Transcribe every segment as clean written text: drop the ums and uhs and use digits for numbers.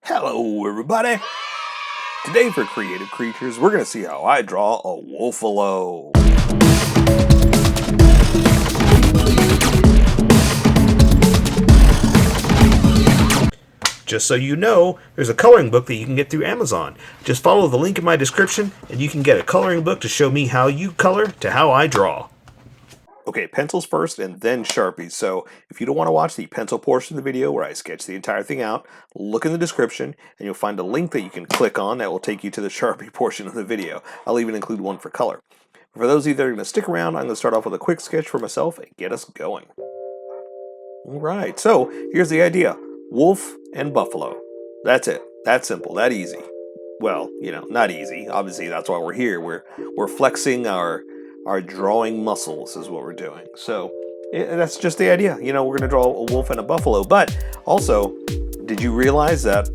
Hello everybody! Today for Creative Creatures, we're going to see how I draw a Wolfalo. Just so you know, there's a coloring book that you can get through Amazon. Just follow the link in my description and you can get a coloring book to show me how you color to how I draw. Okay, pencils first and then Sharpies. So if you don't want to watch the pencil portion of the video where I sketch the entire thing out, look in the description and you'll find a link that you can click on that will take you to the Sharpie portion of the video. I'll even include one for color. For those of you that are going to stick around, I'm going to start off with a quick sketch for myself and get us going. Alright, so here's the idea. Wolf and buffalo. That's it. That simple. That easy. Well, not easy. Obviously, that's why we're here. We're flexing our drawing muscles is what we're doing. So that's just the idea. We're going to draw a wolf and a buffalo. But also, did you realize that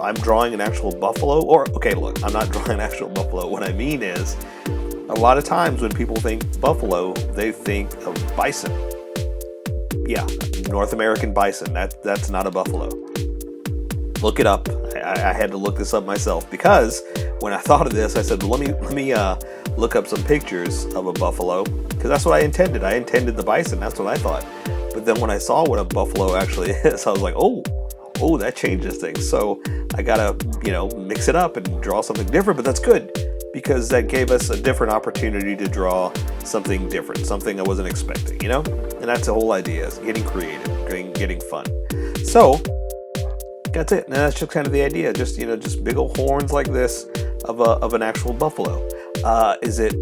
I'm drawing an actual buffalo? Or, okay, look, I'm not drawing an actual buffalo. What I mean is, a lot of times when people think buffalo, they think of bison. Yeah, North American bison. That's not a buffalo. Look it up. I had to look this up myself because when I thought of this, I said, well, let me look up some pictures of a buffalo because that's what I intended. I intended the bison. That's what I thought. But then when I saw what a buffalo actually is, I was like, oh, that changes things. So I gotta, mix it up and draw something different. But that's good because that gave us a different opportunity to draw something different, something I wasn't expecting. And that's the whole idea: is getting creative, getting fun. So that's it. And that's just kind of the idea. Just big old horns like this of an actual buffalo. Is it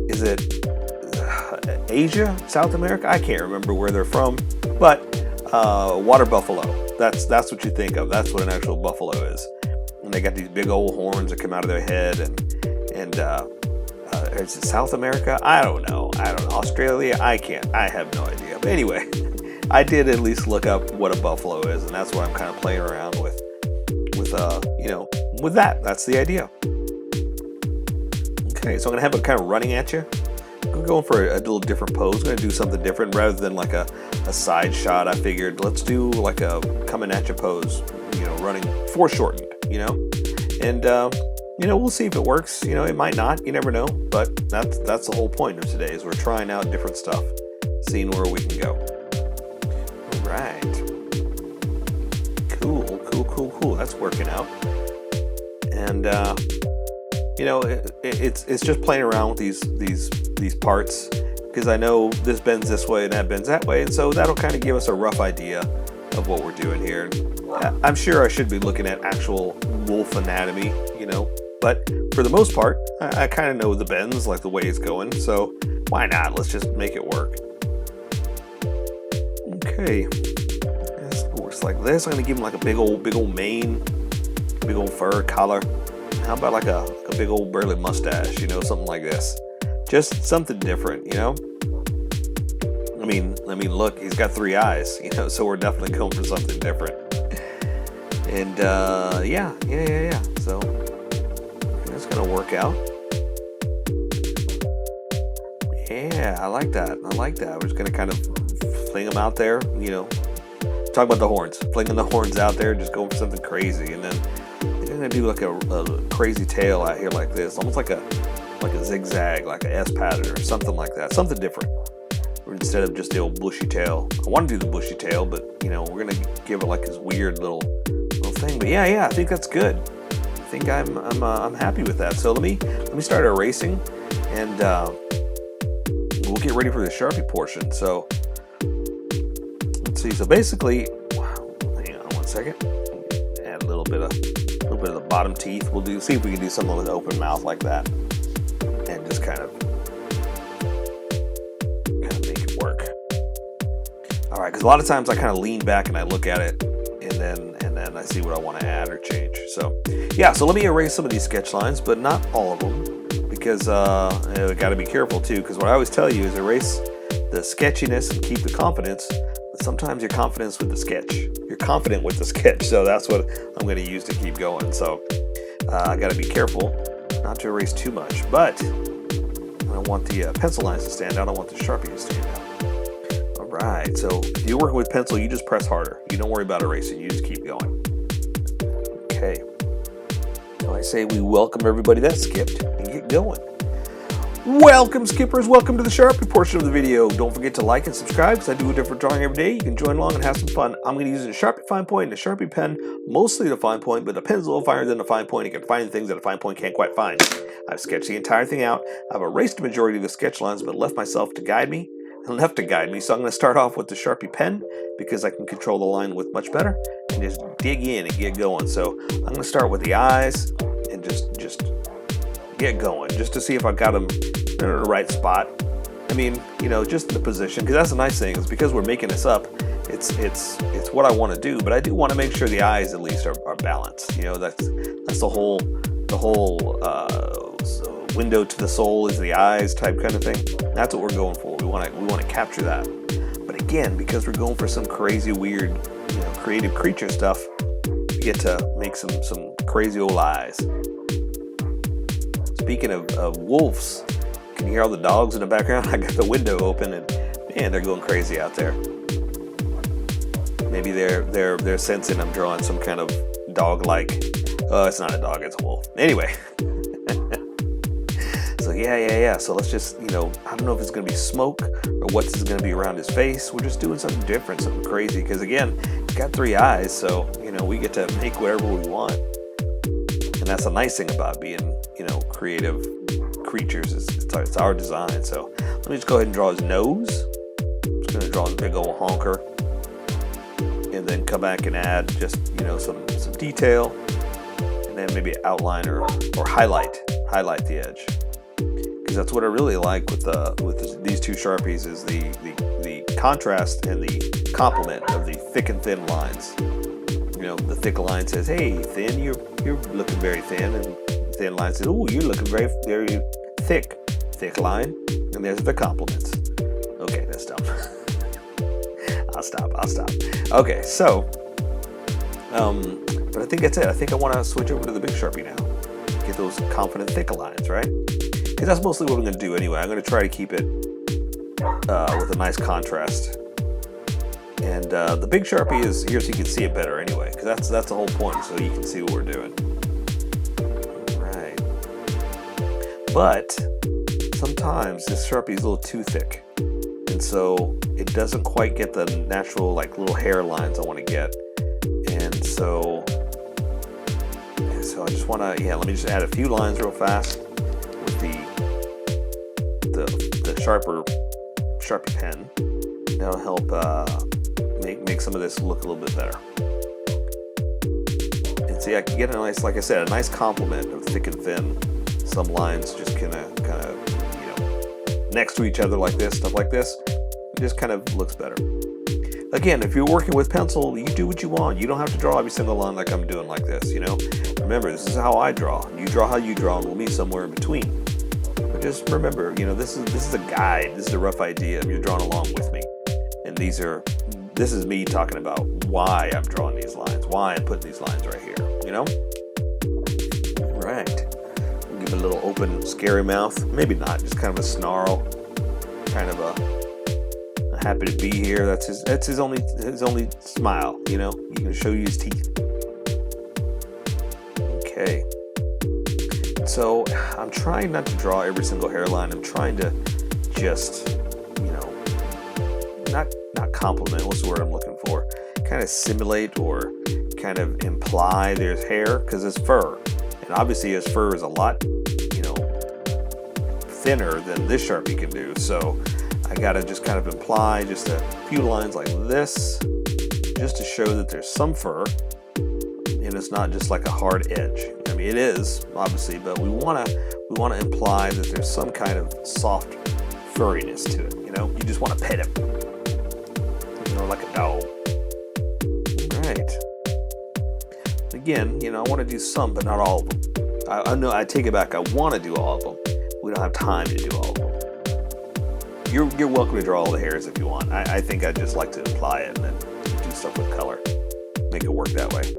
Asia, South America? I can't remember where they're from, but water buffalo. That's what you think of. That's what an actual buffalo is. And they got these big old horns that come out of their head. And is it South America? I don't know. Australia? I have no idea. But anyway, I did at least look up what a buffalo is, and that's what I'm kind of playing around with that. That's the idea. Okay, so I'm gonna have it kind of running at you. I'm going for a little different pose. I'm gonna do something different rather than like a side shot. I figured let's do like a coming at you pose, running foreshortened, and we'll see if it works. It might not. You never know. But that's the whole point of today is we're trying out different stuff, seeing where we can go. All right. Cool. That's working out. And it's just playing around with these parts because I know this bends this way and that bends that way, and so that'll kind of give us a rough idea of what we're doing here. I'm sure I should be looking at actual wolf anatomy, but for the most part, I kind of know the bends, like the way it's going, so why not? Let's just make it work. Okay, this works like this. I'm gonna give him like a big old mane, big old fur collar. How about like a big old burly mustache, something like this. Just something different, I mean, look, he's got 3 eyes, so we're definitely going for something different. And yeah. So that's gonna work out. Yeah, I like that. We're just gonna kind of fling them out there, talk about the horns, flinging the horns out there, just going for something crazy, and then I'm gonna do like a crazy tail out here like this, almost like a zigzag, like a S pattern or something like that, something different. Or instead of just the old bushy tail, I want to do the bushy tail, but we're gonna give it like this weird little thing. But yeah, I think that's good. I think I'm happy with that. So let me start erasing, and we'll get ready for the Sharpie portion. So let's see. So basically, hang on one second. Add a little bit of the bottom teeth. We'll see if we can do something with an open mouth like that, and just kind of make it work. All right, because a lot of times I kind of lean back and I look at it, and then I see what I want to add or change. So yeah, so let me erase some of these sketch lines, but not all of them, because I got to be careful too. Because what I always tell you is erase the sketchiness and keep the confidence. But sometimes you're confident with the sketch. So that's what I'm going to use to keep going. So I got to be careful not to erase too much. But I want the pencil lines to stand out. I want the Sharpie to stand out. All right. So if you're working with pencil, you just press harder. You don't worry about erasing. You just keep going. Okay. Now I say we welcome everybody that skipped and get going. Welcome, skippers. Welcome to the Sharpie portion of the video. Don't forget to like and subscribe because I do a different drawing every day. You can join along and have some fun. I'm going to use a Sharpie fine point and a Sharpie pen, mostly the fine point, but the pen's a little finer than the fine point. You can find things that a fine point can't quite find. I've sketched the entire thing out. I've erased the majority of the sketch lines, but left myself to guide me. So I'm going to start off with the Sharpie pen because I can control the line with much better and just dig in and get going. So I'm going to start with the eyes and just get going, just to see if I got them in the right spot. I mean, you know, just the position, because that's the nice thing, is because we're making this up, it's what I want to do, but I do want to make sure the eyes at least are balanced. You know, that's the whole window to the soul is the eyes type kind of thing. That's what we're going for. We want to capture that. But again, because we're going for some crazy, weird, you know, creative creature stuff, we get to make some crazy old eyes. Speaking of wolves, can you hear all the dogs in the background? I got the window open and man, they're going crazy out there. Maybe they're sensing I'm drawing some kind of dog-like. Oh, it's not a dog, it's a wolf. Anyway. So yeah. So let's just, you know, I don't know if it's gonna be smoke or what's gonna be around his face. We're just doing something different, something crazy. Because again, he's got 3 eyes, so you know, we get to make whatever we want. And that's the nice thing about being, you know, creative creatures. It's our design. So let me just go ahead and draw his nose. I'm just gonna draw a big old honker, and then come back and add just, you know, some detail, and then maybe outline or highlight the edge. Because that's what I really like with these two Sharpies is the contrast and the complement of the thick and thin lines. You know, the thick line says, "Hey, thin, you're looking very thin," and the thin line says, "Oh, you're looking very thick." Thick line, and there's the compliments. Okay, that's dumb. I'll stop. Okay, so, but I think that's it. I think I want to switch over to the big Sharpie now. Get those confident thick lines, right? Because that's mostly what I'm going to do anyway. I'm going to try to keep it with a nice contrast. And the big Sharpie is here so you can see it better anyway, because that's the whole point, so you can see what we're doing. Right. But sometimes this Sharpie is a little too thick, and so it doesn't quite get the natural like little hair lines I want to get. And so I just want to, let me just add a few lines real fast with the sharper Sharpie pen. That'll help make some of this look a little bit better. And see, I can get a nice, like I said, a nice complement of thick and thin. Some lines just kind of, you know, next to each other like this, stuff like this. It just kind of looks better. Again, if you're working with pencil, you do what you want. You don't have to draw every single line like I'm doing like this, you know. Remember, this is how I draw. You draw how you draw, and we'll meet somewhere in between. But just remember, you know, this is a guide. This is a rough idea. You're drawing along with me. And this is me talking about why I'm drawing these lines, why I'm putting these lines right here, you know? Right. Give it a little open, scary mouth. Maybe not, just kind of a snarl. Kind of a happy to be here. That's his only smile, you know? You can show you his teeth. Okay. So I'm trying not to draw every single hairline. I'm trying to just, you know, not compliment, what's the word I'm looking for? Kind of simulate or kind of imply there's hair, because it's fur. And obviously his fur is a lot, you know, thinner than this Sharpie can do. So I gotta just kind of imply just a few lines like this, just to show that there's some fur, and it's not just like a hard edge. I mean, it is, obviously, but we wanna imply that there's some kind of soft furriness to it, you know? You just wanna pet him. You know, like a dog. Alright. Again, you know, I wanna do some, but not all of them. I know, I take it back, I wanna do all of them. We don't have time to do all of them. You're welcome to draw all the hairs if you want. I think I just like to imply it and then do stuff with color. Make it work that way.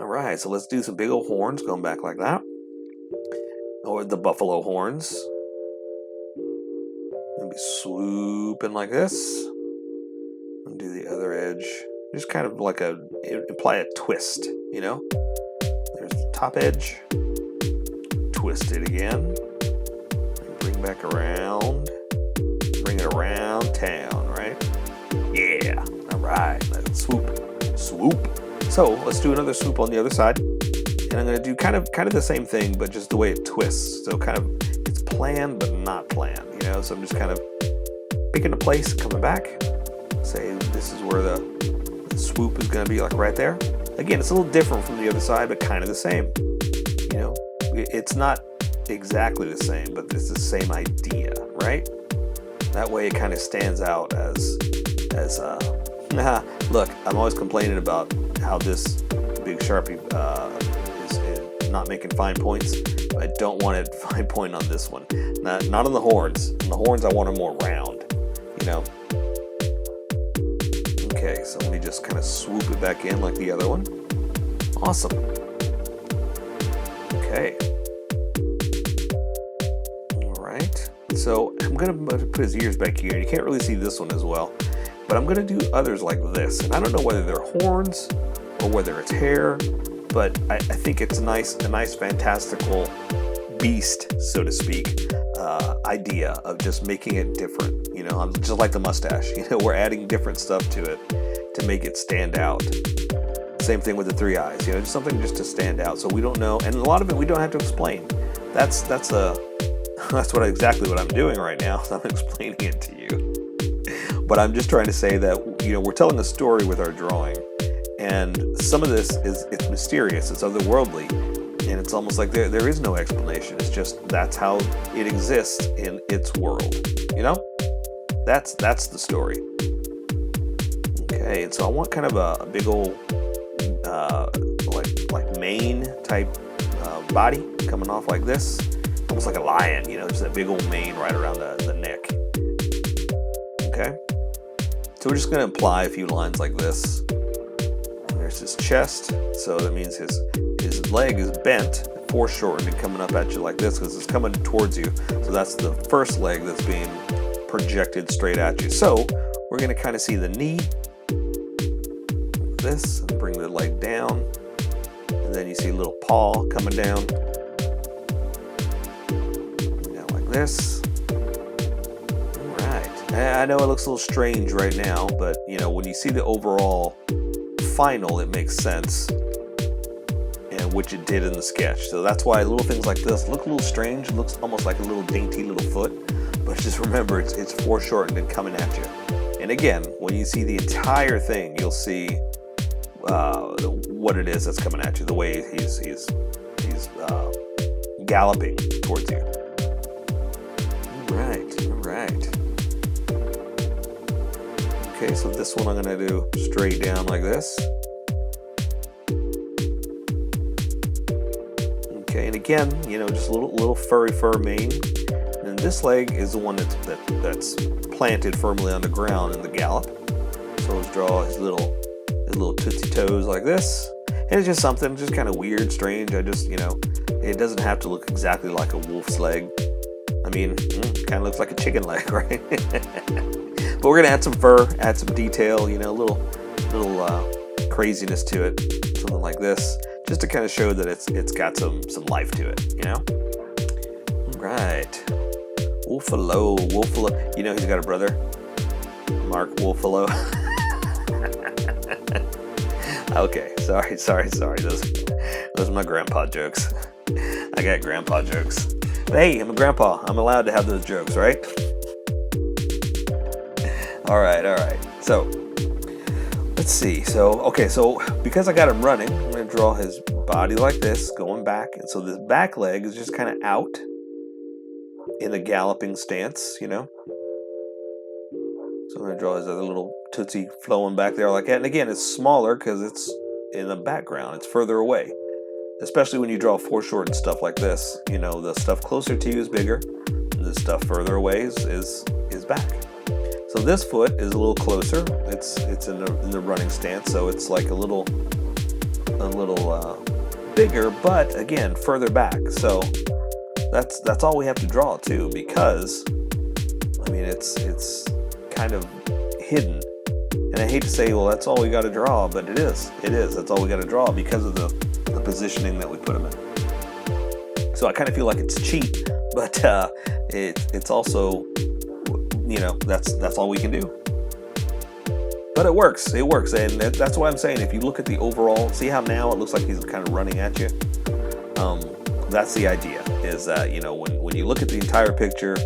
Alright, so let's do some big old horns going back like that. Or the buffalo horns. Maybe swooping like this. And do the other edge. Just kind of like imply a twist, you know? top edge, twist it again, bring back around, bring it around town, right? Yeah, all right, let's swoop. So let's do another swoop on the other side, and I'm gonna do kind of the same thing, but just the way it twists. So kind of, it's planned but not planned, you know? So I'm just kind of picking a place, coming back, say this is where the swoop is gonna be, like right there. Again, it's a little different from the other side, but kind of the same. You know, it's not exactly the same, but it's the same idea, right? That way it kind of stands out as look, I'm always complaining about how this big Sharpie is not making fine points. I don't want it fine point on this one. Not on the horns. On the horns, I want them more round, you know? Okay, so let me just kind of swoop it back in like the other one. Awesome. Okay. All right. So I'm going to put his ears back here. You can't really see this one as well, but I'm going to do others like this. And I don't know whether they're horns or whether it's hair, but I think it's a nice fantastical beast, so to speak, idea of just making it different. You know, just like the mustache. You know, we're adding different stuff to it to make it stand out. Same thing with the three eyes. You know, just something just to stand out. So we don't know, and a lot of it we don't have to explain. That's exactly what I'm doing right now. I'm explaining it to you. But I'm just trying to say that, you know, we're telling a story with our drawing, and some of this it's mysterious, it's otherworldly, and it's almost like there is no explanation. It's just that's how it exists in its world. You know, that's the story. Okay, and so I want kind of a big old like mane type body coming off like this, almost like a lion. You know, just that big old mane right around the neck. Okay, so we're just going to apply a few lines like this. And there's his chest, so that means his leg is bent, foreshortened, and coming up at you like this because it's coming towards you. So that's the first leg that's being projected straight at you. So we're going to kind of see the knee, this, and bring the leg down, and then you see a little paw coming down like this. I know it looks a little strange right now, but you know, when you see the overall final, it makes sense, and which it did in the sketch. So that's why little things like this look a little strange. It looks almost like a little dainty little foot, but just remember it's foreshortened and coming at you. And again, when you see the entire thing, you'll see what it is that's coming at you. The way he's galloping towards you. All right. Okay, so this one I'm going to do straight down like this. Okay, and again, you know, just a little furry fur mane. And this leg is the one that's planted firmly on the ground in the gallop. So let's draw his little tootsie toes like this. And it's just something just kind of weird, strange. I just, you know, it doesn't have to look exactly like a wolf's leg. I mean, kind of looks like a chicken leg, right? But we're gonna add some fur, add some detail, you know, a little craziness to it, something like this, just to kind of show that it's got some life to it, you know. All right, Wolfalo. You know he's got a brother, Mark Wolfalo. Okay, sorry. Those are my grandpa jokes. I got grandpa jokes. But hey, I'm a grandpa. I'm allowed to have those jokes, right? All right. So let's see. So because I got him running, I'm going to draw his body like this, going back. And so this back leg is just kind of out in a galloping stance, you know. So I'm going to draw his other little tootsie flowing back there like that. And again, it's smaller because it's in the background. It's further away. Especially when you draw foreshortened stuff like this. You know, the stuff closer to you is bigger. And the stuff further away is back. So this foot is a little closer. It's in the running stance, so it's like a little bigger, but again further back. So that's all we have to draw too, because I mean it's kind of hidden. And I hate to say, well, that's all we got to draw, but it is. That's all we got to draw because of the positioning that we put them in. So I kind of feel like it's cheap, but it's also, you know, that's all we can do. But it works, and that's why I'm saying, if you look at the overall, see how now it looks like he's kind of running at you? That's the idea, is that, you know, when you look at the entire picture,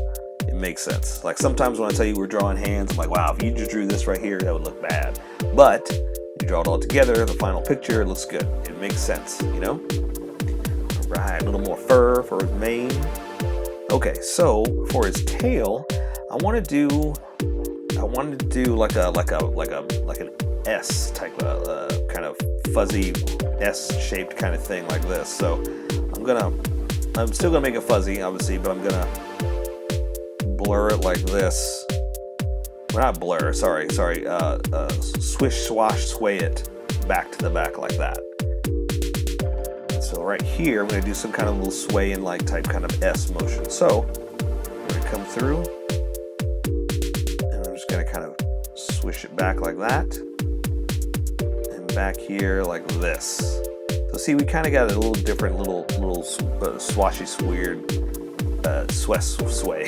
it makes sense. Like sometimes when I tell you we're drawing hands, I'm like, wow, if you just drew this right here, that would look bad. But you draw it all together, the final picture, it looks good. It makes sense, you know? All right, a little more fur for his mane. Okay, so for his tail, I wanted to do like an S type of kind of fuzzy S-shaped kind of thing like this. So I'm still gonna make it fuzzy, obviously, but I'm gonna blur it like this. Well, not blur, sorry. Swish, swash, sway it back to the back like that. So right here, I'm gonna do some kind of little sway and like type kind of S motion. So I'm gonna come through, and I'm just gonna kind of swish it back like that, and back here like this. So see, we kind of got a little different, little swashy, weird sway.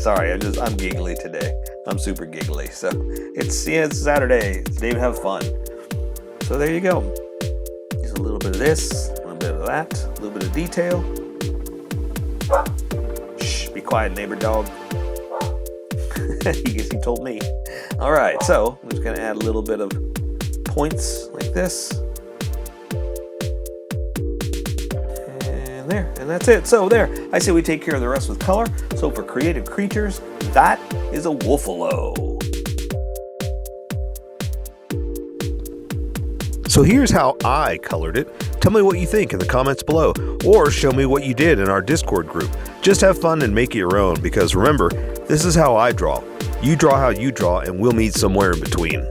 sorry, I'm giggly today. I'm super giggly. So it's Saturday. It's David have fun. So there you go. Just a little bit of this, a little bit of that, a little bit of detail. Shh, be quiet, neighbor dog. I guess he told me. All right, so I'm just gonna add a little bit of points like this. And there, and that's it. So there, I say we take care of the rest with color. So for creative creatures, that is a Wolfalo. So here's how I colored it. Tell me what you think in the comments below, or show me what you did in our Discord group. Just have fun and make it your own, because remember, this is how I draw. You draw how you draw, and we'll meet somewhere in between.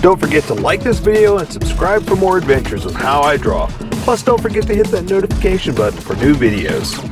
Don't forget to like this video and subscribe for more adventures with How I Draw. Plus, don't forget to hit that notification button for new videos.